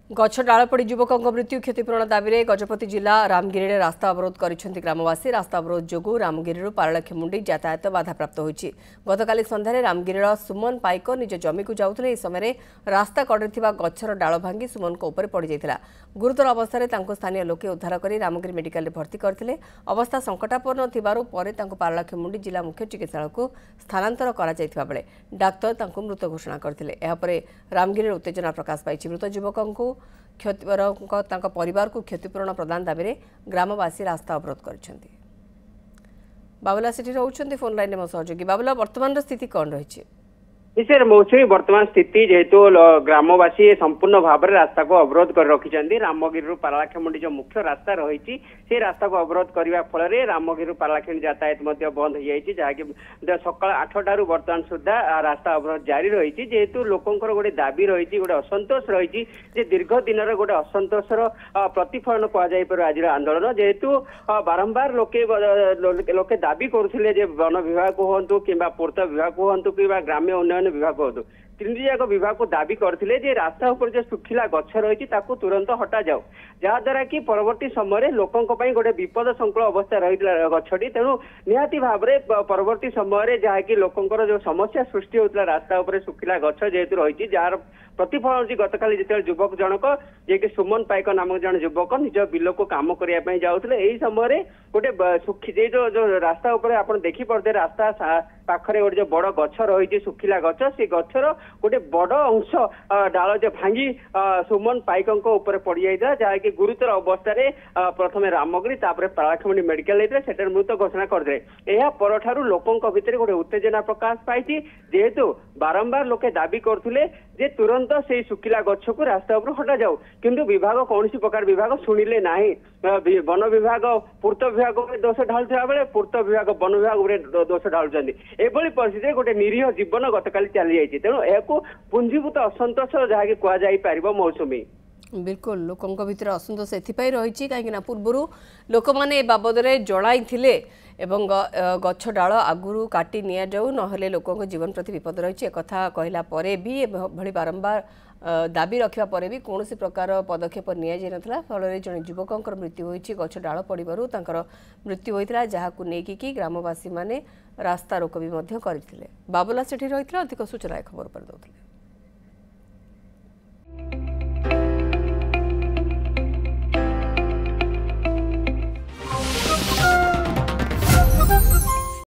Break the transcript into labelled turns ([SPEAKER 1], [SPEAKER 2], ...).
[SPEAKER 1] गछ डाल पड़ युवकों मृत्यु क्षतिपूरण दाबी में गजपति जिला रामगिरी रास्ता अवरोध कर ग्रामवासी। रास्ता अवरोध जो रामगिरी पारलाखेमुंडी यातायात बाधाप्राप्त होती। गतकाली सन्धार रामगिरी सुमन पाइक निज जमी को जाऊे इस समय रास्ता कड़े गछर डाल भांगी सुमन को ऊपर पड़ जाता। गुरुतर अवस्था स्थानीय लोके उद्धार कर रामगिरी मेडिकल भर्ती करते। अवस्था संकटापन्न पारलाखेमुंडी जिला मुख्य चिकित्सालय को स्थानांतर कर डाक्तर मृत घोषणा करते। रामगिरी उत्तेजना प्रकाश पाई। मृत युवकों को परिवार को क्षतिपूरण प्रदान दाबी में ग्रामवासी रास्ता अवरोध कर। बाबुला सेठी रोचंती फोन लाइन में सहयोगी। बाबुला, वर्तमान स्थिति कौन रही?
[SPEAKER 2] सर मौसुमी वर्तमान स्थिति जेहेतु ग्रामवासी संपूर्ण भाव में रास्ता को अवरोध कर रखिंट। रामगिरी पारलाखेमुंडी जो मुख्य रास्ता रही से रास्ता को अवरोध करने फल रामगिरी पारलाखेमुंडी यातायात बंद हो जाए जहाँकि सकाल 8टार बर्तमान सुधा रास्ता अवरोध जारी रही। जेहेतु लोकंर गोटे दाबी रही गोटे असंतोष रही दीर्घ दिन गोटे असंतोषर प्रतिफलन कहुपर आज आंदोलन। जेहेतु बारंबार लोके दाबी करुले वन विभाग हूँ कि पूर्त विभाग हूँ कि ग्राम्य उन्नयन विभाग हो तीन जाक विभाग को दाबी करते रास्ता उपर जो सुखिला गछ रही तुरंत हटा जाऊ जहाद्वारा कि परवर्ती समय लोकों गोटे विपद संकुल अवस्था रही गछटी। तेणु निहाती भाव में परवर्ती समय जहाँकि लोकंर जो समस्या सृष्टि होता रास्ता उपर सुखिला गछ जेहेतु रही जार प्रतिफल होती गतकाली जो युवक जनक जे कि सुमन पाइक नामक जन युवक निज बिल को कम करने जाते यही समय गोटे सुखी जो रास्ता उपर आप देखिपे रास्ता पाखरे गोटे जो बड़ गछ रही सुखिला गछ से गछर गोटे बड़ अंश डाल जो भांगी सुमन पाइक ऊपर पड़ जाता जहाँकि गुरुतर अवस्था प्रथम रामगिरी पारलाखेमुंडी मेडिकल से मृत घोषणा करदे। यह परठारु लोकों भितर गोटे उत्तेजना प्रकाश पाई जेहेतु बारंबार लोके दाबी करथुले जे तुरंत से सुखिला गछ को रास्ता उपर हटा जाऊ किंतु विभाग कौन प्रकार विभाग शुणिले नाही। वन विभाग पूर्त विभाग दोष ढालुवा बेले पूर्त विभाग वन विभाग दोष ढालुंट। एभली परिस्थिति गोटे निरीह जीवन गतकाली चली जाइए। तेणु यह पुंजीभूत असंतोष जहाँकि कह मौसुमी
[SPEAKER 1] बिल्कुल लोकों भीतर असंतोष एथपाई रही कहीं पूर्वर लोक मैंने बाबद जड़ाई एवं गछ डाल आगुरी काटी नि जाऊ ना लोकों जीवन प्रति विपद रही कथा कहला भी भली बारंबार दाबी रखा पर भी कौन प्रकार पदक्षेप निला फल जड़े युवकों मृत्यु होती गछ डाल पड़ू मृत्यु होता जहां लेकिन ग्रामवासी माने रास्ता रोक भी करते। बाबुला सेठी रही अधिक सूचना खबर पर दौले।